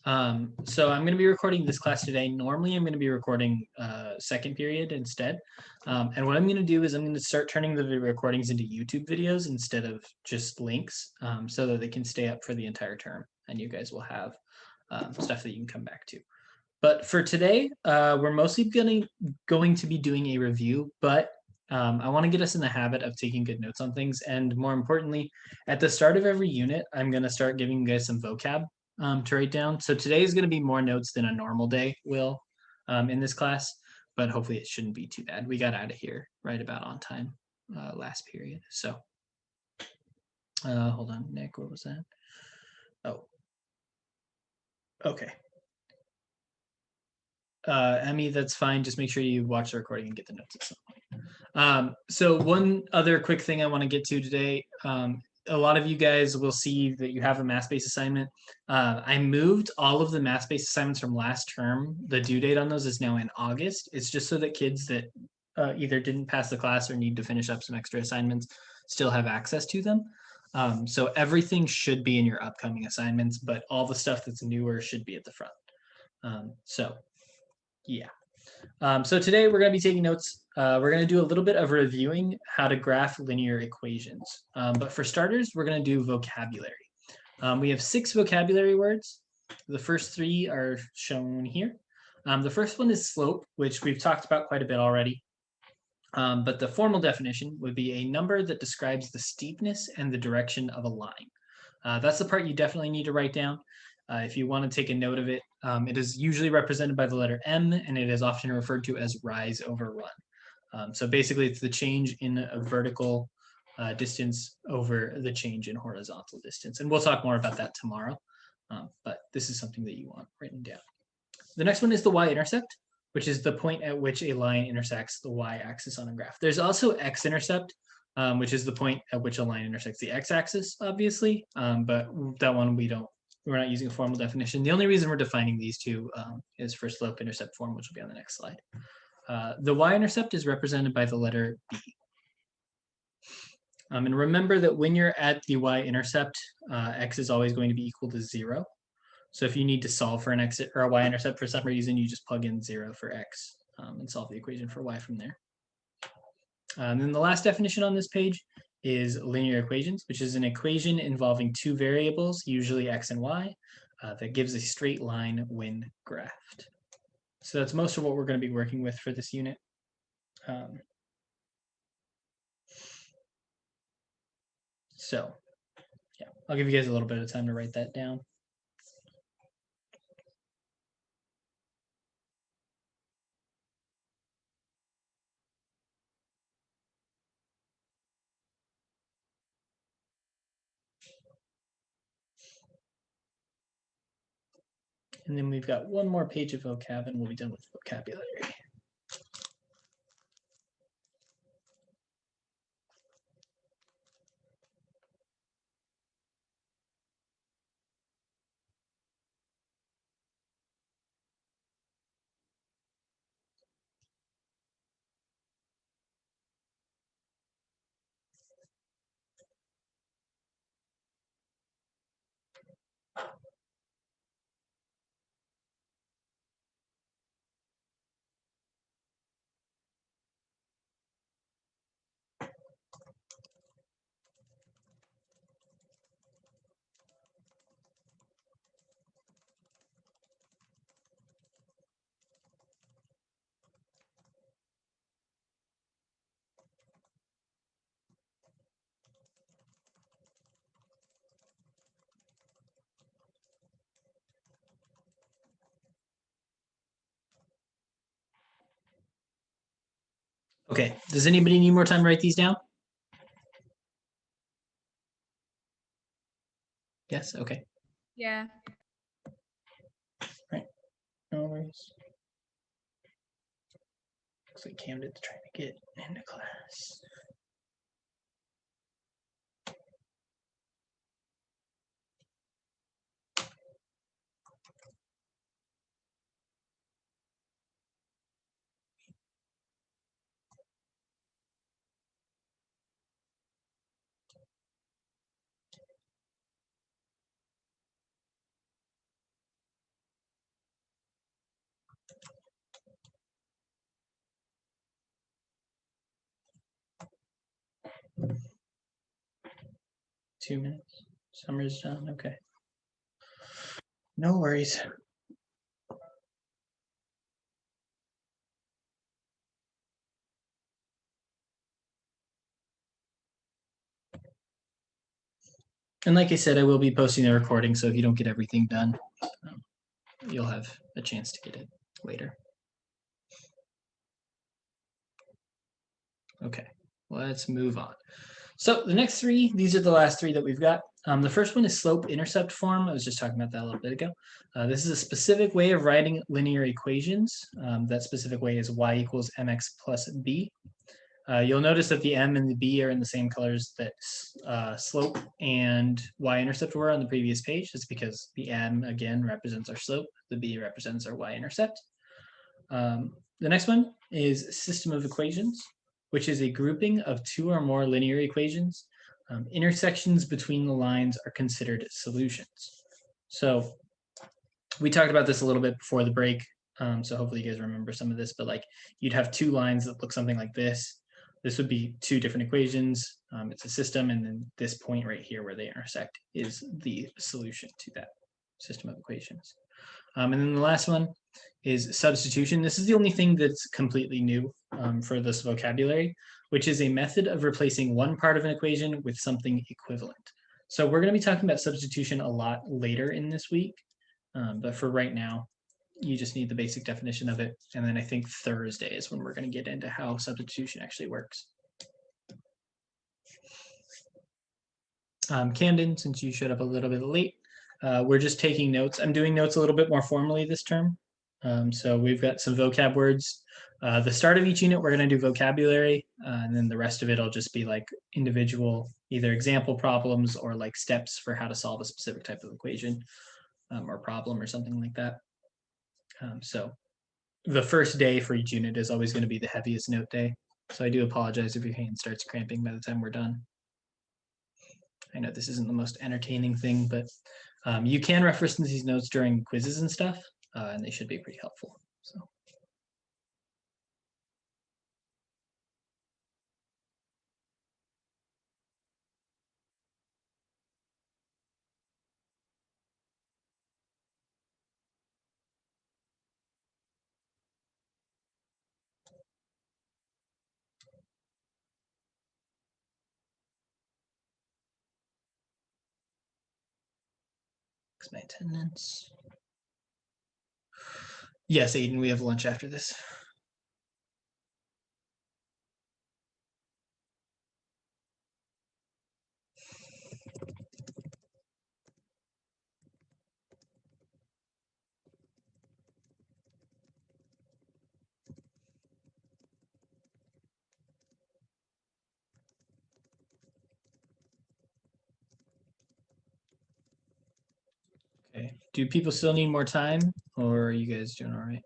So I'm going to be recording this class today. Normally, I'm going to be recording second period instead. And what I'm going to do is I'm going to start turning the recordings into YouTube videos instead of just links, so that they can stay up for the entire term, and you guys will have stuff that you can come back to. But for today, we're mostly going to be doing a review, but I want to get us in the habit of taking good notes on things. And more importantly, at the start of every unit, I'm going to start giving you guys some vocab to write down. So today is going to be more notes than a normal day will in this class, but hopefully it shouldn't be too bad. We got out of here right about on time last period. So hold on, Nick, what was that? Oh, okay. Emmy, that's fine. Just make sure you watch the recording and get the notes at some point. So one other quick thing I want to get to today, a lot of you guys will see that you have a math-based assignment. I moved all of the math-based assignments from last term. The due date on those is now in August. It's just so that kids that either didn't pass the class or need to finish up some extra assignments still have access to them. So everything should be in your upcoming assignments, but all the stuff that's newer should be at the front. Yeah. So today we're going to be taking notes. We're going to do a little bit of reviewing how to graph linear equations. But for starters, we're going to do vocabulary. We have 6 vocabulary words. The first 3 are shown here. The first one is slope, which we've talked about quite a bit already. But the formal definition would be a number that describes the steepness and the direction of a line. That's the part you definitely need to write down. If you want to take a note of it, it is usually represented by the letter M, and it is often referred to as rise over run. So basically, it's the change in a vertical distance over the change in horizontal distance. And we'll talk more about that tomorrow, but this is something that you want written down. The next one is the y-intercept, which is the point at which a line intersects the y-axis on a graph. There's also x-intercept, which is the point at which a line intersects the x-axis, obviously, but that one we're not using a formal definition. The only reason we're defining these two is for slope-intercept form, which will be on the next slide. The y-intercept is represented by the letter b. And remember that when you're at the y-intercept, x is always going to be equal to 0. So if you need to solve for an x or a y-intercept for some reason, you just plug in 0 for x and solve the equation for y from there. And then the last definition on this page is linear equations, which is an equation involving 2 variables, usually x and y, that gives a straight line when graphed. So that's most of what we're going to be working with for this unit. So yeah, I'll give you guys a little bit of time to write that down. And then we've got one more page of vocab and we'll be done with vocabulary. Okay, does anybody need more time to write these down? Yes, okay. Yeah. Right, no worries. Looks like Camden's trying to get into class. 2 minutes. Summer's done. Okay. No worries. And like I said, I will be posting the recording, so if you don't get everything done, you'll have a chance to get it later. Okay, let's move on. So the next three, these are the last three that we've got. The first one is slope-intercept form. I was just talking about that a little bit ago. This is a specific way of writing linear equations. That specific way is y equals mx plus b. You'll notice that the m and the b are in the same colors that slope and y-intercept were on the previous page. It's because the m, again, represents our slope. The b represents our y-intercept. The next one is system of equations, which is a grouping of two or more linear equations. Intersections between the lines are considered solutions. So we talked about this a little bit before the break. So hopefully you guys remember some of this, but like you'd have two lines that look something like this. This would be two different equations. It's a system, and then this point right here where they intersect is the solution to that system of equations. And then the last one is substitution. This is the only thing that's completely new for this vocabulary, which is a method of replacing one part of an equation with something equivalent. So we're going to be talking about substitution a lot later in this week, but for right now, you just need the basic definition of it. And then I think Thursday is when we're going to get into how substitution actually works. Camden, since you showed up a little bit late, we're just taking notes. I'm doing notes a little bit more formally this term. So we've got some vocab words. The start of each unit, we're going to do vocabulary, and then the rest of it will just be like individual, either example problems or like steps for how to solve a specific type of equation or problem or something like that. So the first day for each unit is always going to be the heaviest note day. So I do apologize if your hand starts cramping by the time we're done. I know this isn't the most entertaining thing, but you can reference these notes during quizzes and stuff, and they should be pretty helpful. So. My attendance. Yes, Aiden, we have lunch after this. Okay. Do people still need more time, or are you guys doing all right?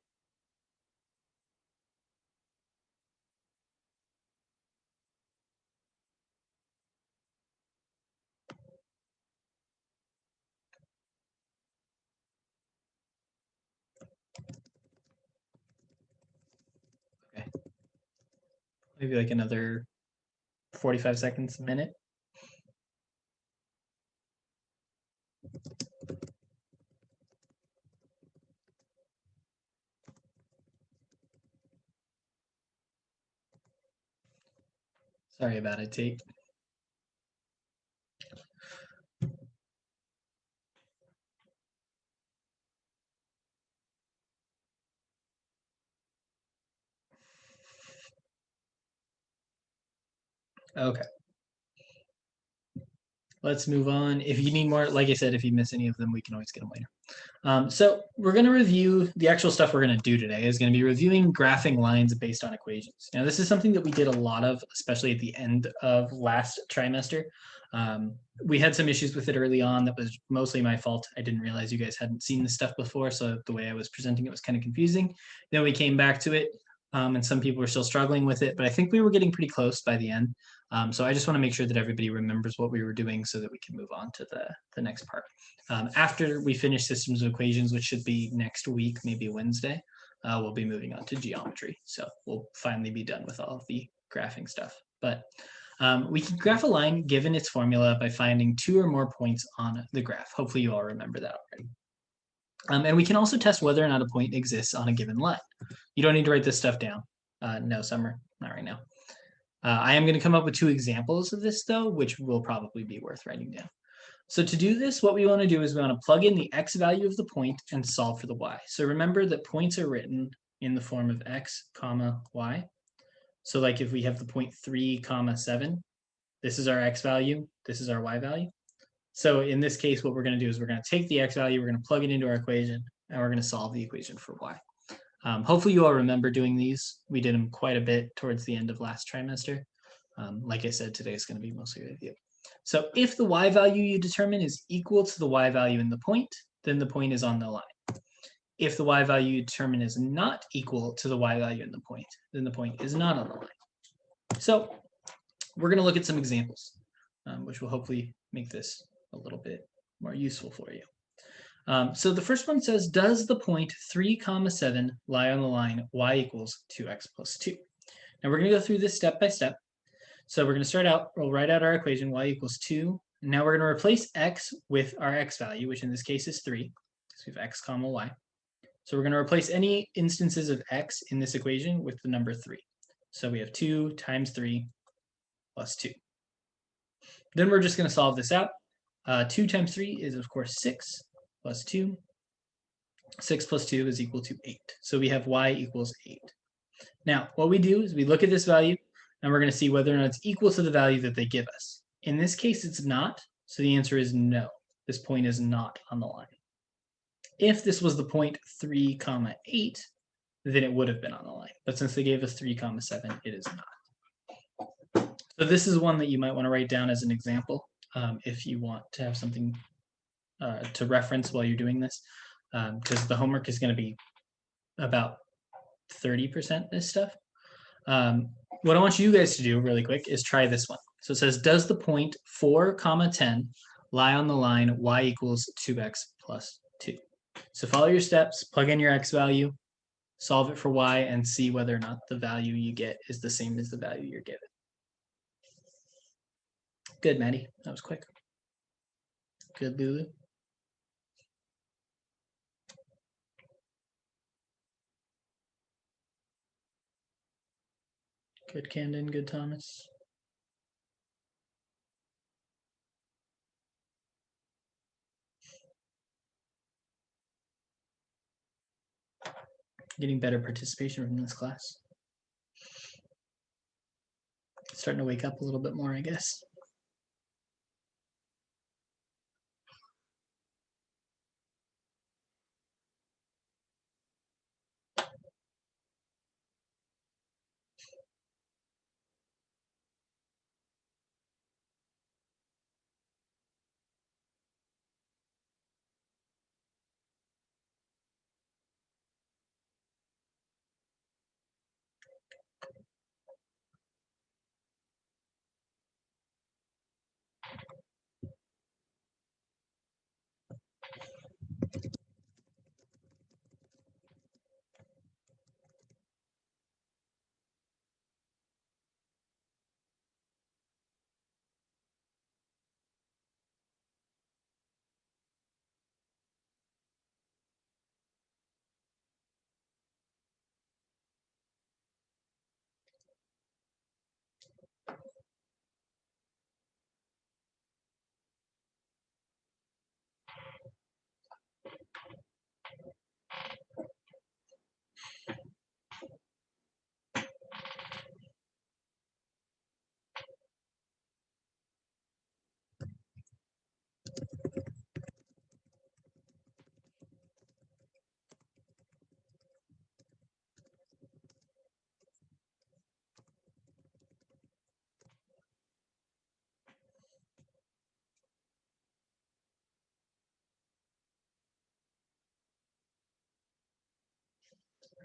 Okay. Maybe like another 45 seconds, a minute. Sorry about it, Tate. Okay. Let's move on. If you need more, like I said, if you miss any of them, we can always get them later. So we're going to review the actual stuff we're going to do today is going to be reviewing graphing lines based on equations. Now, this is something that we did a lot of, especially at the end of last trimester. We had some issues with it early on. That was mostly my fault. I didn't realize you guys hadn't seen this stuff before, so the way I was presenting it was kind of confusing. Then we came back to it, and some people were still struggling with it, but I think we were getting pretty close by the end. So I just want to make sure that everybody remembers what we were doing so that we can move on to the next part. After we finish systems of equations, which should be next week, maybe Wednesday, we'll be moving on to geometry. So we'll finally be done with all of the graphing stuff. But We can graph a line given its formula by finding 2 or more points on the graph. Hopefully you all remember that already. And we can also test whether or not a point exists on a given line. You don't need to write this stuff down. No, Summer, not right now. I am going to come up with 2 examples of this, though, which will probably be worth writing down. So to do this, what we want to do is we want to plug in the x value of the point and solve for the y. So remember that points are written in the form of x, comma, y. So like if we have the point 3, comma, 7, this is our x value, this is our y value. So in this case, what we're going to do is we're going to take the x value, we're going to plug it into our equation, and we're going to solve the equation for y. Hopefully you all remember doing these. We did them quite a bit towards the end of last trimester. Like I said, today is going to be mostly review. So if the y value you determine is equal to the y value in the point, then the point is on the line. If the y value you determine is not equal to the y value in the point, then the point is not on the line. So we're going to look at some examples, which will hopefully make this a little bit more useful for you. So the first one says, does the point 3, comma 7 lie on the line y equals 2x plus 2? Now we're going to go through this step by step. So we're going to start out, we'll write out our equation, y equals 2. And now we're going to replace x with our x value, which in this case is 3. So we have x comma y. So we're going to replace any instances of x in this equation with the number 3. So we have 2 times 3 plus 2. Then we're just going to solve this out. 2 times 3 is, of course, 6 plus 2. 6 plus 2 is equal to 8. So we have y equals 8. Now, what we do is we look at this value, and we're going to see whether or not it's equal to the value that they give us. In this case, it's not, so the answer is no. This point is not on the line. If this was the point 3, comma 8, then it would have been on the line. But since they gave us 3, comma 7, it is not. So this is one that you might want to write down as an example if you want to have something to reference while you're doing this, because the homework is going to be about 30% this stuff. What I want you guys to do really quick is try this one. So it says, does the point 4, comma 10 lie on the line y equals 2x plus 2? So follow your steps, plug in your x value, solve it for y, and see whether or not the value you get is the same as the value you're given. Good, Maddie. That was quick. Good, Lulu. Good, Camden. Good, Thomas. Getting better participation from this class. Starting to wake up a little bit more, I guess.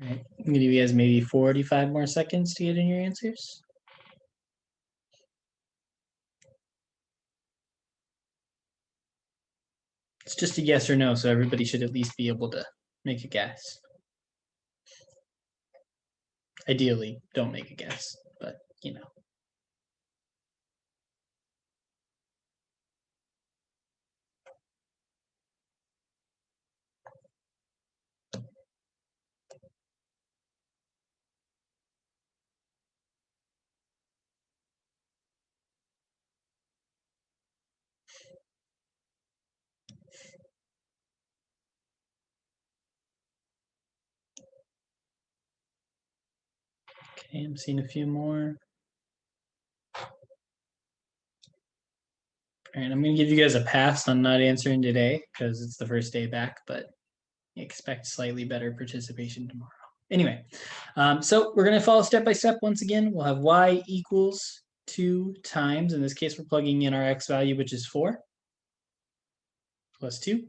All right, I'm gonna give you guys maybe 45 more seconds to get in your answers. It's just a yes or no, so everybody should at least be able to make a guess. Ideally, don't make a guess, but you know. Okay, I'm seeing a few more. All right, I'm going to give you guys a pass on not answering today because it's the first day back, but expect slightly better participation tomorrow. Anyway, so we're going to follow step by step once again. We'll have y equals 2 times, in this case, we're plugging in our x value, which is 4, plus 2.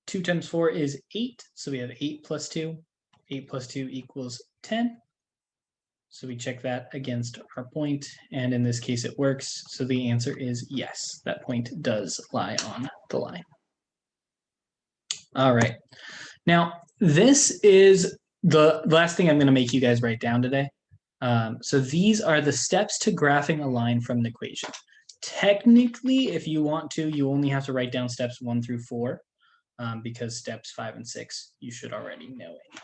2 times 4 is 8, so we have 8 plus 2. 8 plus 2 equals 10. So we check that against our point, and in this case it works. So the answer is yes, that point does lie on the line. All right. Now, this is the last thing I'm going to make you guys write down today. So these are the steps to graphing a line from an equation. Technically, if you want to, you only have to write down steps 1 through 4, because steps 5 and 6 you should already know it.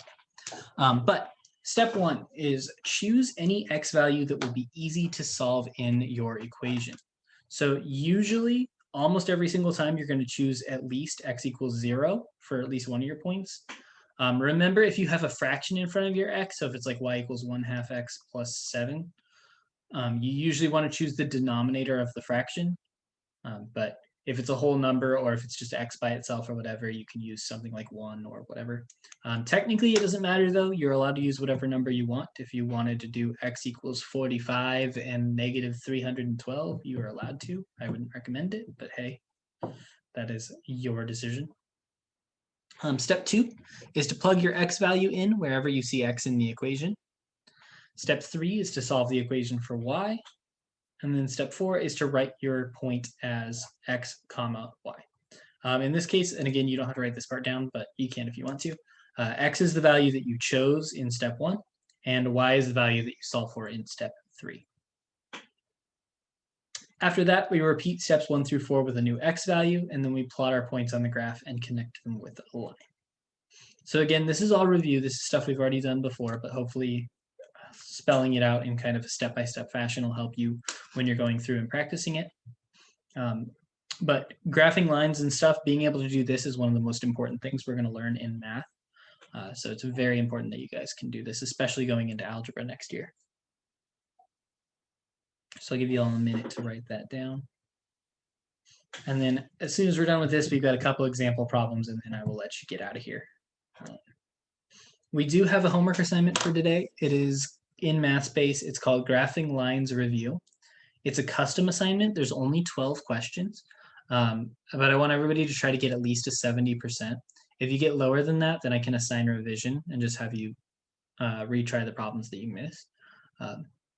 But step 1 is choose any x value that will be easy to solve in your equation. So usually, almost every single time, you're going to choose at least x equals 0 for at least one of your points. Remember, if you have a fraction in front of your x, so if it's like y equals 1/2 x plus 7, you usually want to choose the denominator of the fraction. But if it's a whole number, or if it's just x by itself or whatever, you can use something like 1 or whatever. Technically, it doesn't matter though. You're allowed to use whatever number you want. If you wanted to do x equals 45 and negative 312, you are allowed to. I wouldn't recommend it, but hey, that is your decision. Step 2 is to plug your x value in wherever you see x in the equation. Step 3 is to solve the equation for y. And then step 4 is to write your point as x comma y. In this case, and again, you don't have to write this part down, but you can if you want to. X is the value that you chose in step 1, and y is the value that you solve for in step 3. After that, we repeat steps 1 through 4 with a new x value, and then we plot our points on the graph and connect them with a line. So again, this is all review. This is stuff we've already done before, but hopefully spelling it out in kind of a step-by-step fashion will help you when you're going through and practicing it. But graphing lines and stuff, being able to do this is one of the most important things we're going to learn in math. So it's very important that you guys can do this, especially going into algebra next year. So I'll give you all a minute to write that down. And then as soon as we're done with this, we've got a couple example problems, and then I will let you get out of here. We do have a homework assignment for today. It is in math space. It's called Graphing Lines Review. It's a custom assignment. There's only 12 questions, but I want everybody to try to get at least a 70%. If you get lower than that, then I can assign revision and just have you retry the problems that you missed.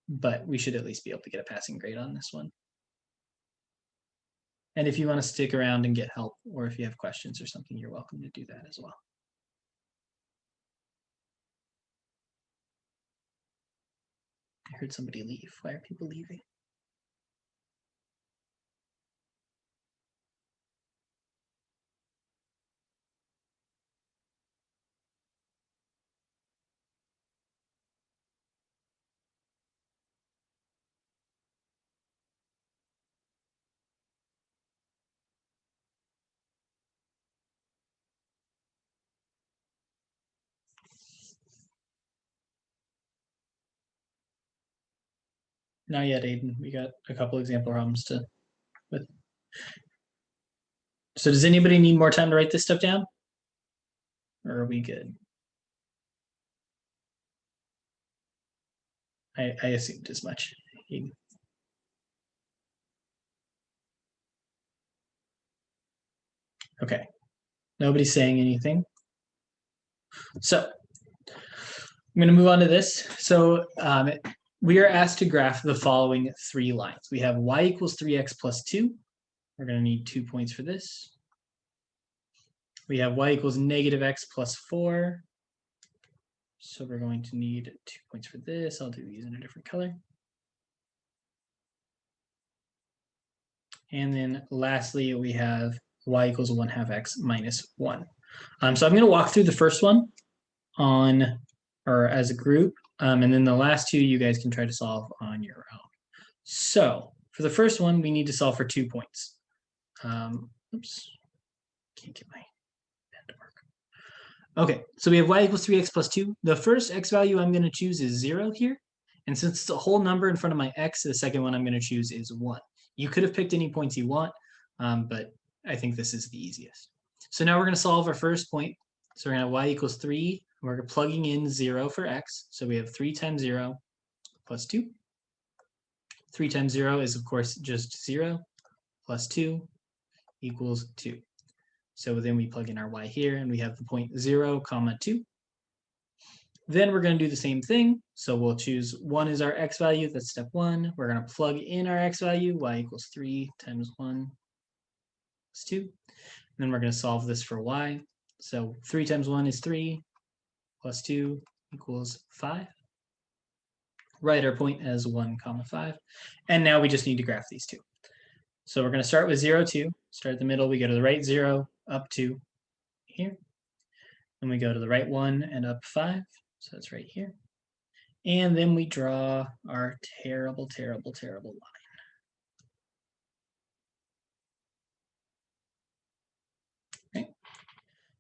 But we should at least be able to get a passing grade on this one. And if you want to stick around and get help, or if you have questions or something, you're welcome to do that as well. I heard somebody leave. Why are people leaving? Not yet, Aiden. We got a couple example problems to with. So does anybody need more time to write this stuff down? Or are we good? I assumed as much. Okay. Nobody's saying anything. So I'm going to move on to this. So we are asked to graph the following 3 lines. We have y equals 3x plus 2. We're going to need 2 points for this. We have y equals negative x plus 4. So we're going to need 2 points for this. I'll do these in a different color. And then lastly, we have y equals 1/2 x minus 1. So I'm going to walk through the first one on, or as a group, and then the last 2 you guys can try to solve on your own. So for the first one, we need to solve for 2 points. Oops, can't get my pen to work. Okay, so we have y equals 3x plus 2. The first x value I'm going to choose is 0 here. And since it's a whole number in front of my x, the second one I'm going to choose is 1. You could have picked any points you want, but I think this is the easiest. So now we're going to solve our first point. So we're going to have y equals 3. We're plugging in 0 for x. So we have 3 times 0 plus 2. 3 times 0 is, of course, just 0 plus 2 equals 2. So then we plug in our y here, and we have the point 0, comma 2. Then we're going to do the same thing. So we'll choose 1 is our x value. That's step 1. We're going to plug in our x value. Y equals 3 times 1 is 2. And then we're going to solve this for y. So 3 times 1 is 3, plus 2 equals 5. Write our point as 1, comma 5. And now we just need to graph these two. So we're going to start with 0, 2. Start at the middle. We go to the right 0, up 2 here. Then we go to the right 1 and up 5. So that's right here. And then we draw our terrible, terrible, terrible line. Okay.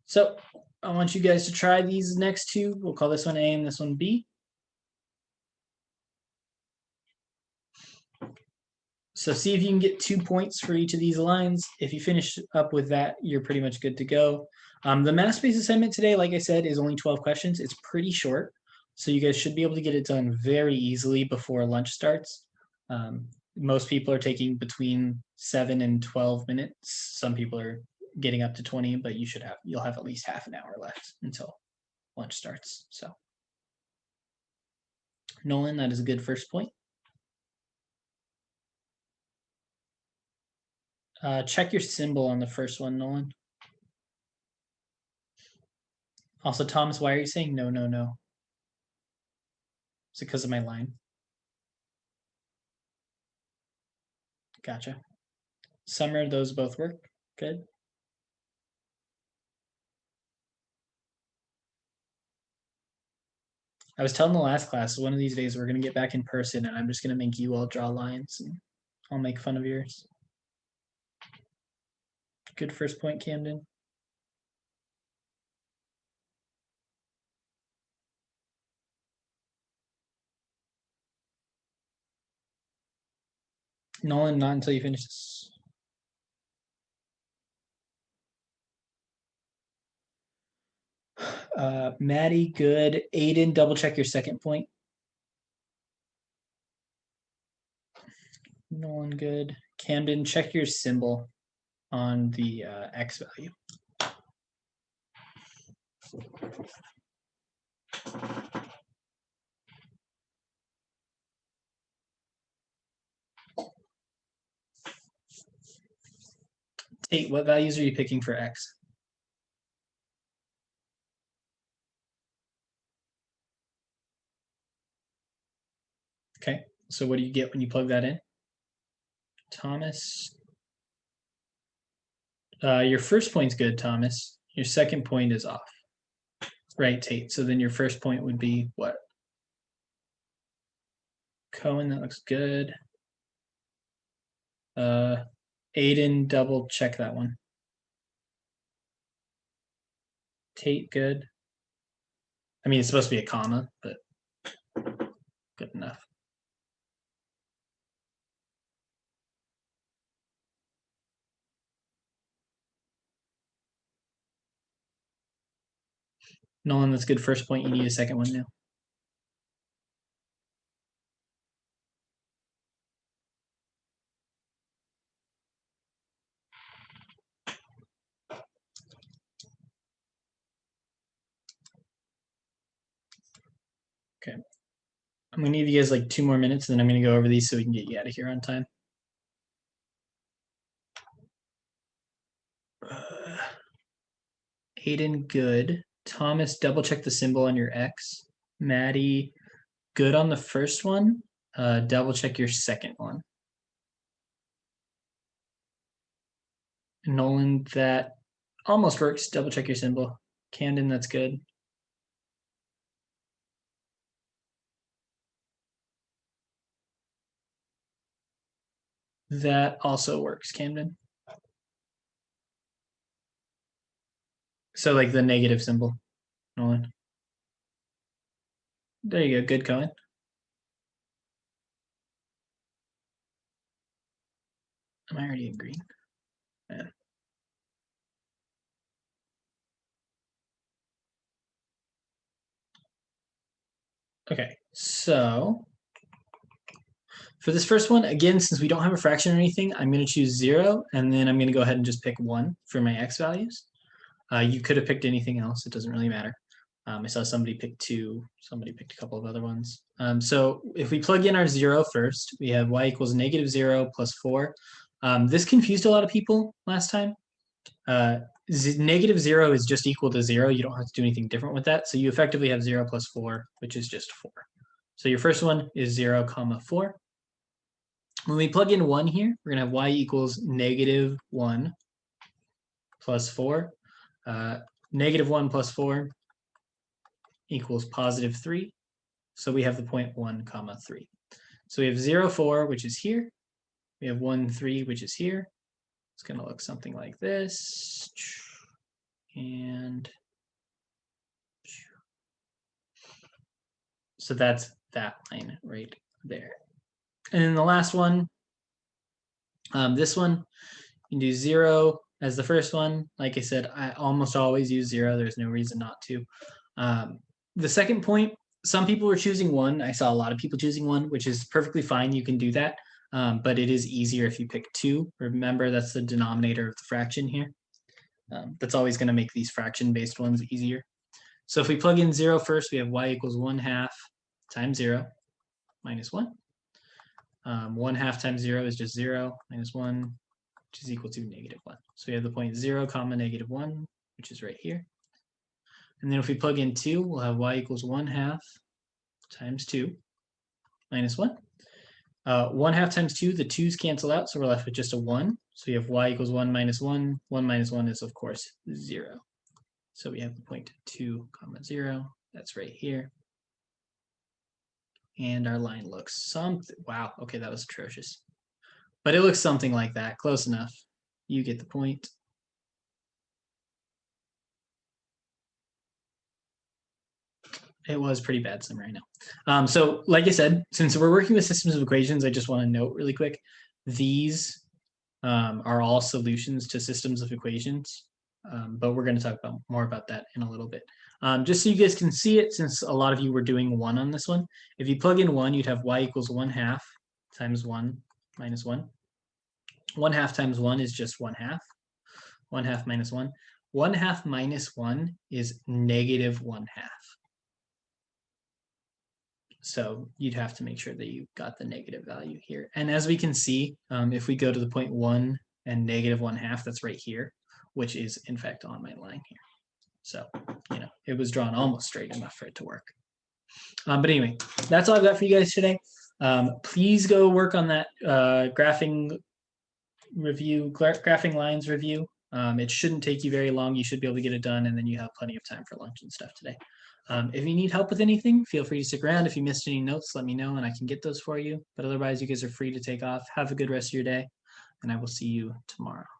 So I want you guys to try these next two. We'll call this one A and this one B. So see if you can get 2 points for each of these lines. If you finish up with that, you're pretty much good to go. The math-based assignment today, like I said, is only 12 questions. It's pretty short. So you guys should be able to get it done very easily before lunch starts. Most people are taking between 7 and 12 minutes. Some people are getting up to 20, but you'll have at least half an hour left until lunch starts. So Nolan, that is a good first point. Check your symbol on the first one, Nolan. Also, Thomas, why are you saying no, no, no? Is it because of my line? Gotcha. Summer, those both work. Good. I was telling the last class, one of these days we're going to get back in person and I'm just going to make you all draw lines and I'll make fun of yours. Good first point, Camden. Nolan, not until you finish this. Maddie, good. Aiden, double check your second point. Nolan, good. Camden, check your symbol on the x value. Tate, what values are you picking for x? Okay, so what do you get when you plug that in? Thomas. Your first point's good, Thomas. Your second point is off. Right, Tate. So then your first point would be what? Cohen, that looks good. Aiden, double check that one. Tate, good. I mean, it's supposed to be a comma, but good enough. Nolan, that's good first point. You need a second one now. Okay. I'm gonna need you guys like 2 more minutes, and then I'm gonna go over these so we can get you out of here on time. Aiden, good. Thomas, double check the symbol on your X. Maddie, good on the first one. Double check your second one. Nolan, that almost works. Double check your symbol. Camden, that's good. That also works, Camden. So like the negative symbol. Nolan? There you go. Good, Cohen. Am I already in green? Yeah. Okay, so for this first one, again, since we don't have a fraction or anything, I'm going to choose 0, and then I'm going to go ahead and just pick 1 for my x values. You could have picked anything else. It doesn't really matter. I saw somebody pick 2. Somebody picked a couple of other ones. So if we plug in our 0 first, we have y equals -0 plus 4. This confused a lot of people last time. -0 is just equal to 0. You don't have to do anything different with that. So you effectively have 0 plus 4, which is just 4. So your first one is 0, comma 4. When we plug in 1 here, we're going to have y equals -1 plus 4. -1 plus 4 equals +3. So we have the point 1, comma 3. So we have 0, 4, which is here. We have 1, 3, which is here. It's going to look something like this. And so that's that line right there. And then the last one, this one, you can do 0 as the first one. Like I said, I almost always use 0. There's no reason not to. The second point, some people were choosing 1. I saw a lot of people choosing 1, which is perfectly fine. You can do that. But it is easier if you pick 2. Remember, that's the denominator of the fraction here. That's always going to make these fraction-based ones easier. So if we plug in 0 first, we have y equals 1/2 times 0 minus 1. 1/2 times 0 is just 0 minus 1, which is equal to -1. So we have the point 0, comma -1, which is right here. And then if we plug in 2, we'll have y equals 1/2 times 2 minus 1. 1/2 times 2, the 2's cancel out, so we're left with just a 1. So we have y equals 1 minus 1. 1 minus 1 is, of course, 0. So we have the point 2, comma 0. That's right here. And our line looks something, wow, okay, that was atrocious. But it looks something like that, close enough. You get the point. It was pretty bad some right now. So like I said, since we're working with systems of equations, I just want to note really quick, these are all solutions to systems of equations. But we're going to talk more about that in a little bit. Just so you guys can see it, since a lot of you were doing 1 on this one, if you plug in 1, you'd have y equals 1/2 times 1 minus 1. 1/2 times 1 is just 1/2. 1/2 minus 1. 1/2 minus 1 is -1/2. So you'd have to make sure that you got the negative value here. And as we can see, if we go to the point 1 and -1/2, that's right here, which is in fact on my line here. So, it was drawn almost straight enough for it to work. But anyway, that's all I've got for you guys today. Please go work on that graphing lines review. It shouldn't take you very long. You should be able to get it done, and then you have plenty of time for lunch and stuff today. If you need help with anything, feel free to stick around. If you missed any notes, let me know and I can get those for you. But otherwise, you guys are free to take off. Have a good rest of your day, and I will see you tomorrow.